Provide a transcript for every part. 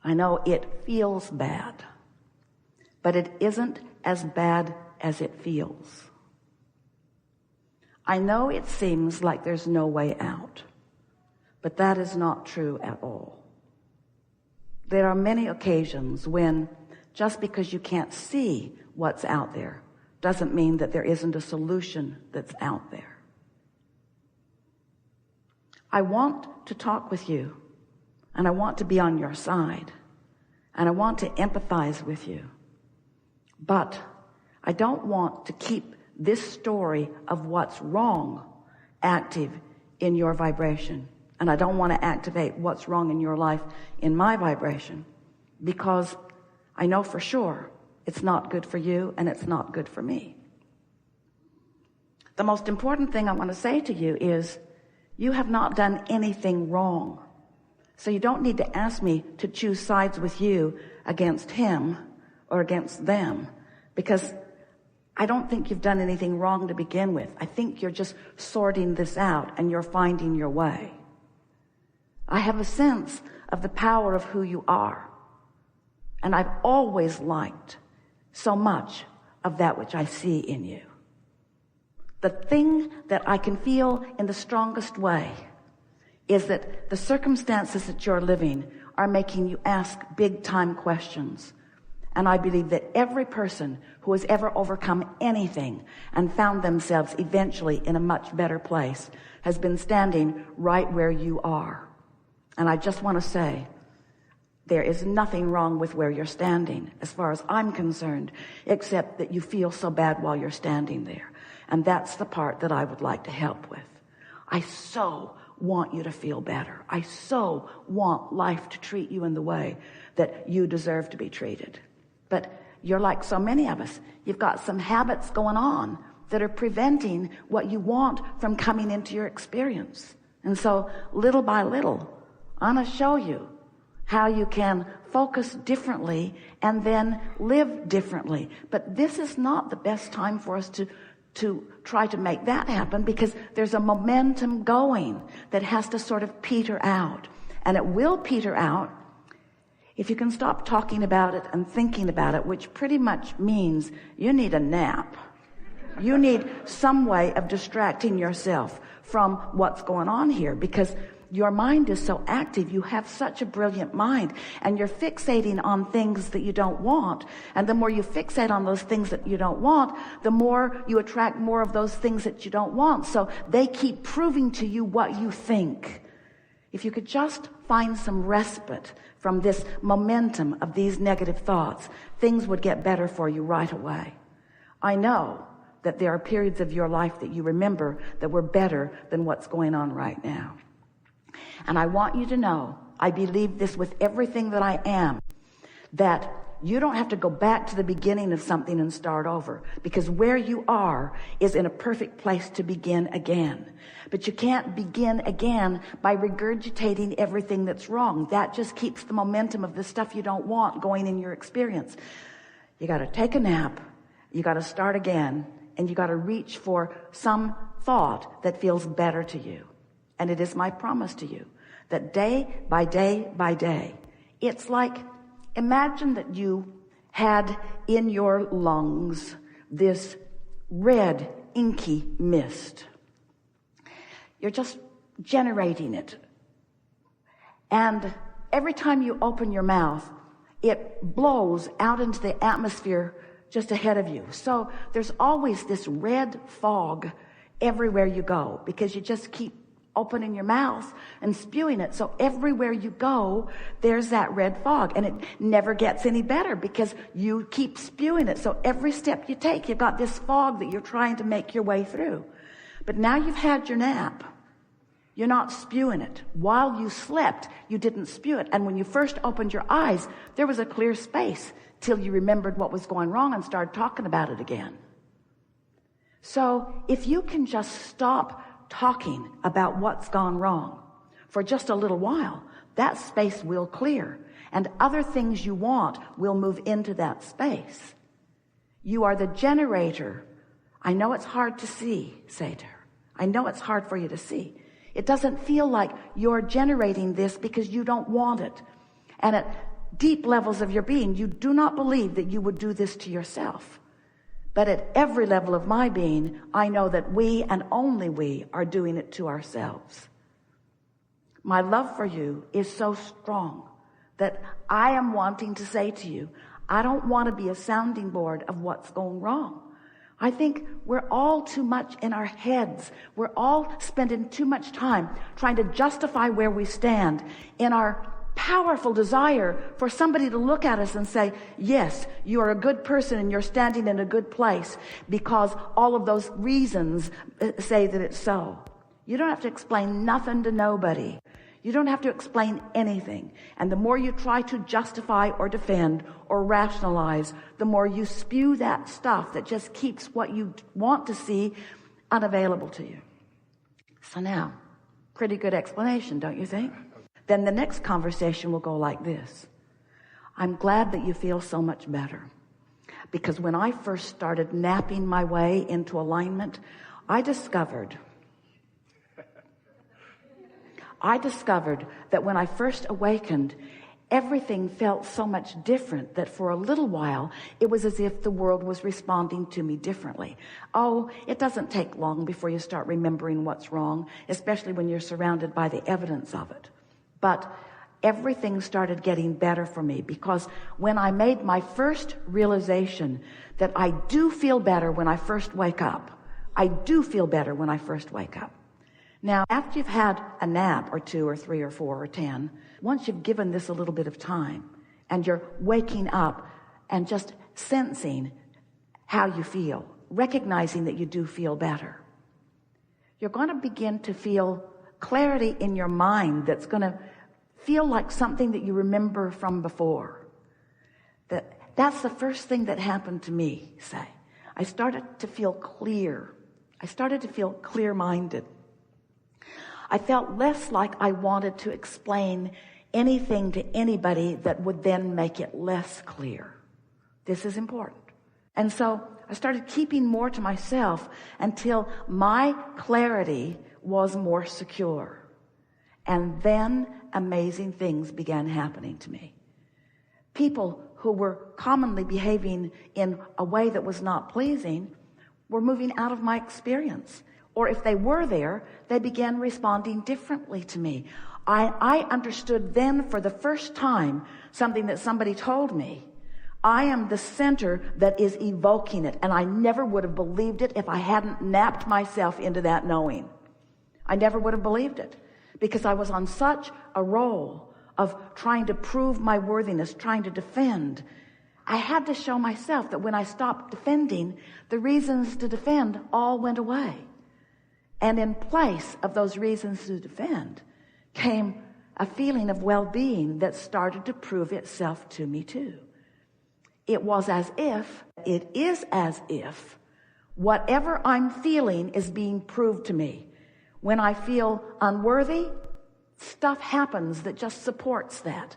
I know it feels bad, but it isn't as bad as it feels. I know it seems like there's no way out, but that is not true at all. There are many occasions when just because you can't see what's out there doesn't mean that there isn't a solution that's out there. I want to talk with you, and I want to be on your side, and I want to empathize with you, but I don't want to keep this story of what's wrong active in your vibration, and I don't want to activate what's wrong in your life in my vibration, because I know for sure it's not good for you and it's not good for me. The most important thing I want to say to you is you have not done anything wrong. So you don't need to ask me to choose sides with you against him or against them, because I don't think you've done anything wrong to begin with. I think you're just sorting this out and you're finding your way. I have a sense of the power of who you are, and I've always liked so much of that which I see in you. The thing that I can feel in the strongest way is that the circumstances that you're living are making you ask big time questions. And I believe that every person who has ever overcome anything and found themselves eventually in a much better place has been standing right where you are. And I just want to say, there is nothing wrong with where you're standing as far as I'm concerned, except that you feel so bad while you're standing there. And that's the part that I would like to help with. I so want you to feel better. I so want life to treat you in the way that you deserve to be treated. But you're like so many of us. You've got some habits going on that are preventing what you want from coming into your experience. And so little by little, I'm going to show you how you can focus differently and then live differently. But this is not the best time for us to try to make that happen, because there's a momentum going that has to sort of peter out. And it will peter out if you can stop talking about it and thinking about it, which pretty much means you need a nap. You need some way of distracting yourself from what's going on here, because your mind is so active. You have such a brilliant mind, and you're fixating on things that you don't want. And the more you fixate on those things that you don't want, the more you attract more of those things that you don't want. So they keep proving to you what you think. If you could just find some respite from this momentum of these negative thoughts, things would get better for you right away. I know that there are periods of your life that you remember that were better than what's going on right now. And I want you to know, I believe this with everything that I am, that you don't have to go back to the beginning of something and start over, because where you are is in a perfect place to begin again. But you can't begin again by regurgitating everything that's wrong. That just keeps the momentum of the stuff you don't want going in your experience. You got to take a nap, you got to start again, and you got to reach for some thought that feels better to you. And it is my promise to you that day by day by day, it's like, imagine that you had in your lungs this red inky mist. You're just generating it. And every time you open your mouth, it blows out into the atmosphere just ahead of you. So there's always this red fog everywhere you go, because you just keep opening your mouth and spewing it. So everywhere you go, there's that red fog, and it never gets any better because you keep spewing it. So every step you take, you've got this fog that you're trying to make your way through. But now you've had your nap. You're not spewing it. While you slept, you didn't spew it. And when you first opened your eyes, there was a clear space till you remembered what was going wrong and started talking about it again. So if you can just stop talking about what's gone wrong for just a little while, that space will clear, and other things you want will move into that space. You are the generator. I know it's hard to see, say to her. I know it's hard for you to see. It doesn't feel like you're generating this because you don't want it. And it deep levels of your being, you do not believe that you would do this to yourself. But at every level of my being, I know that we and only we are doing it to ourselves. My love for you is so strong that I am wanting to say to you, I don't want to be a sounding board of what's going wrong. I think we're all too much in our heads. We're all spending too much time trying to justify where we stand in our powerful desire for somebody to look at us and say, yes, you are a good person and you're standing in a good place because all of those reasons say that it's so. You don't have to explain nothing to nobody. You don't have to explain anything. And the more you try to justify or defend or rationalize, the more you spew that stuff that just keeps what you want to see unavailable to you. So now, pretty good explanation, don't you think? Then the next conversation will go like this. I'm glad that you feel so much better. Because when I first started napping my way into alignment, I discovered that when I first awakened, everything felt so much different that for a little while, it was as if the world was responding to me differently. Oh, it doesn't take long before you start remembering what's wrong, especially when you're surrounded by the evidence of it. But everything started getting better for me because when I made my first realization that I do feel better when I first wake up, I do feel better when I first wake up. Now, after you've had a nap or 2 or 3 or 4 or 10, once you've given this a little bit of time and you're waking up and just sensing how you feel, recognizing that you do feel better, you're going to begin to feel clarity in your mind that's going to feel like something that you remember from before. That's the first thing that happened to me, say. I started to feel clear. I started to feel clear-minded. I felt less like I wanted to explain anything to anybody that would then make it less clear. This is important. And so I started keeping more to myself until my clarity was more secure. And then amazing things began happening to me. People who were commonly behaving in a way that was not pleasing were moving out of my experience. Or if they were there, they began responding differently to me. I understood then for the first time something that somebody told me. I am the center that is evoking it. And I never would have believed it if I hadn't napped myself into that knowing. I never would have believed it because I was on such a roll of trying to prove my worthiness, trying to defend. I had to show myself that when I stopped defending, the reasons to defend all went away. And in place of those reasons to defend came a feeling of well-being that started to prove itself to me too. It is as if whatever I'm feeling is being proved to me. When I feel unworthy, stuff happens that just supports that.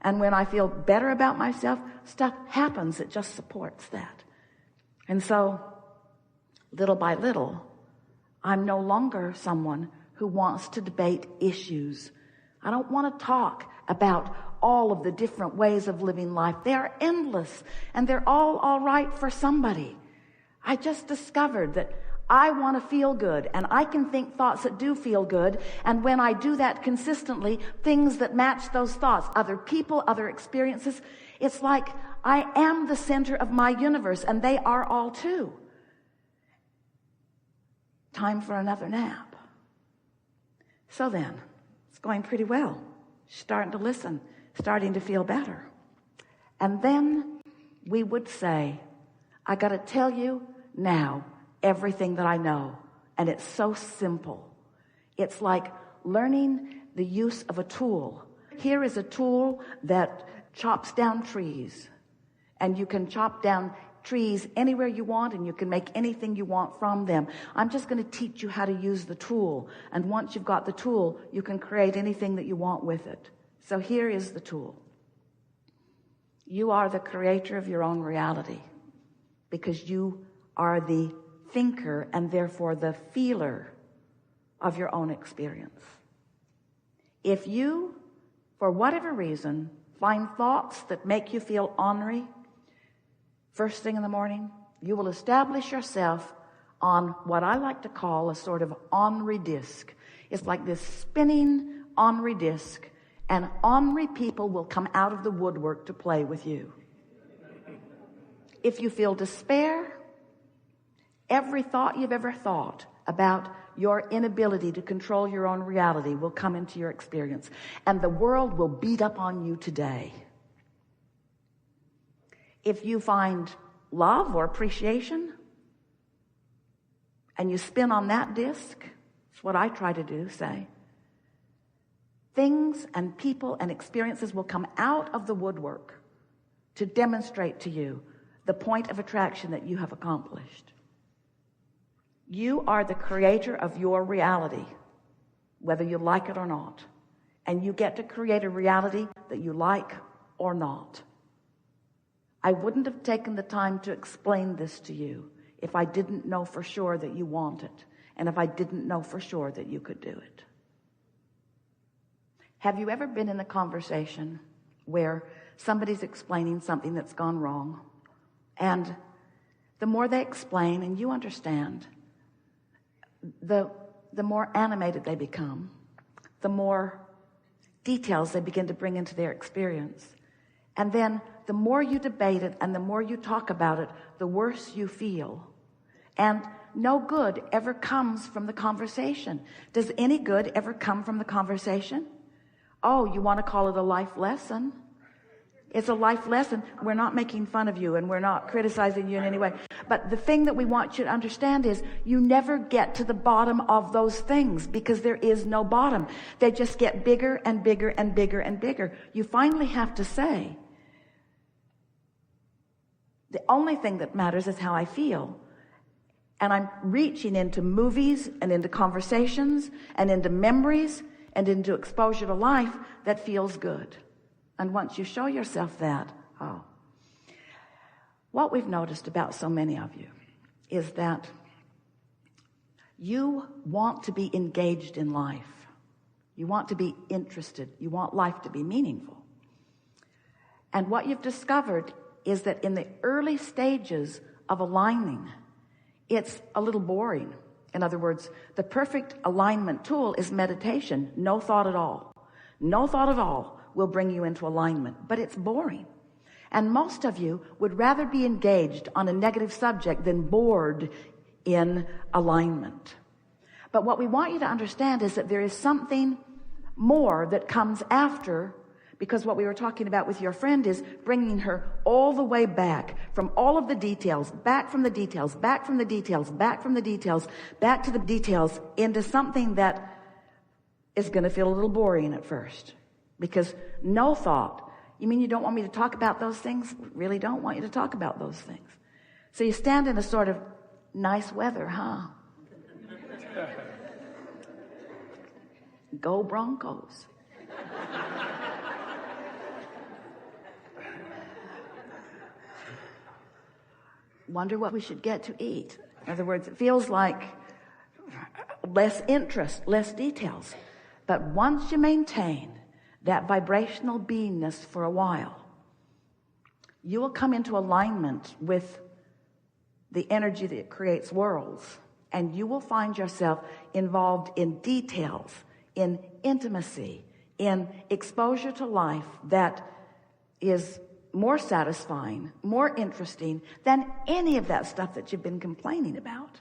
And when I feel better about myself, stuff happens that just supports that. And so, little by little, I'm no longer someone who wants to debate issues. I don't want to talk about all of the different ways of living life. They are endless, and they're all right for somebody. I just discovered that I want to feel good, and I can think thoughts that do feel good, and when I do that consistently, things that match those thoughts, other people, other experiences, it's like I am the center of my universe, and they are all too. Time for another nap. So then, it's going pretty well. Starting to listen, starting to feel better. And then we would say, I got to tell you now everything that I know. And it's so simple. It's like learning the use of a tool. Here is a tool that chops down trees. And you can chop down trees anywhere you want, and you can make anything you want from them. I'm just going to teach you how to use the tool. And once you've got the tool, you can create anything that you want with it. So here is the tool. You are the creator of your own reality because you are the thinker and therefore the feeler of your own experience. If you, for whatever reason, find thoughts that make you feel ornery first thing in the morning, you will establish yourself on what I like to call a sort of ornery disc. It's like this spinning ornery disc, and ornery people will come out of the woodwork to play with you. If you feel despair, every thought you've ever thought about your inability to control your own reality will come into your experience, and the world will beat up on you today. If you find love or appreciation and you spin on that disc, it's what I try to do, say, things and people and experiences will come out of the woodwork to demonstrate to you the point of attraction that you have accomplished. You are the creator of your reality, whether you like it or not. And you get to create a reality that you like or not. I wouldn't have taken the time to explain this to you if I didn't know for sure that you want it, and if I didn't know for sure that you could do it. Have you ever been in a conversation where somebody's explaining something that's gone wrong, and the more they explain and you understand, the more animated they become, the more details they begin to bring into their experience, and then the more you debate it and the more you talk about it, the worse you feel. And no good ever comes from the conversation. Does any good ever come from the conversation? Oh, you want to call it a life lesson? It's a life lesson. We're not making fun of you, and we're not criticizing you in any way. But the thing that we want you to understand is you never get to the bottom of those things, because there is no bottom. They just get bigger and bigger and bigger and bigger. You finally have to say, the only thing that matters is how I feel. And I'm reaching into movies and into conversations and into memories and into exposure to life that feels good. And once you show yourself that, what we've noticed about so many of you is that you want to be engaged in life. You want to be interested. You want life to be meaningful. And what you've discovered is that in the early stages of aligning, it's a little boring. In other words, the perfect alignment tool is meditation. No thought at all. No thought at all will bring you into alignment, but it's boring. And most of you would rather be engaged on a negative subject than bored in alignment. But what we want you to understand is that there is something more that comes after, because what we were talking about with your friend is bringing her all the way back from all of the details, back from the details, back from the details, back from the details, back to the details, into something that is going to feel a little boring at first. Because no thought. You mean you don't want me to talk about those things? Really don't want you to talk about those things. So you stand in a sort of nice weather, huh? Go Broncos. Wonder what we should get to eat. In other words, it feels like less interest, less details. But once you maintain that vibrational beingness for a while, you will come into alignment with the energy that creates worlds, and you will find yourself involved in details, in intimacy, in exposure to life that is more satisfying, more interesting than any of that stuff that you've been complaining about.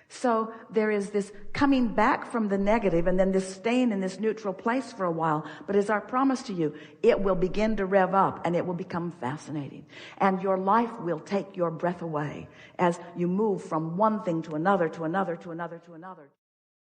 So there is this coming back from the negative, and then this staying in this neutral place for a while. But as our promise to you, it will begin to rev up, and it will become fascinating. And your life will take your breath away as you move from one thing to another, to another, to another, to another.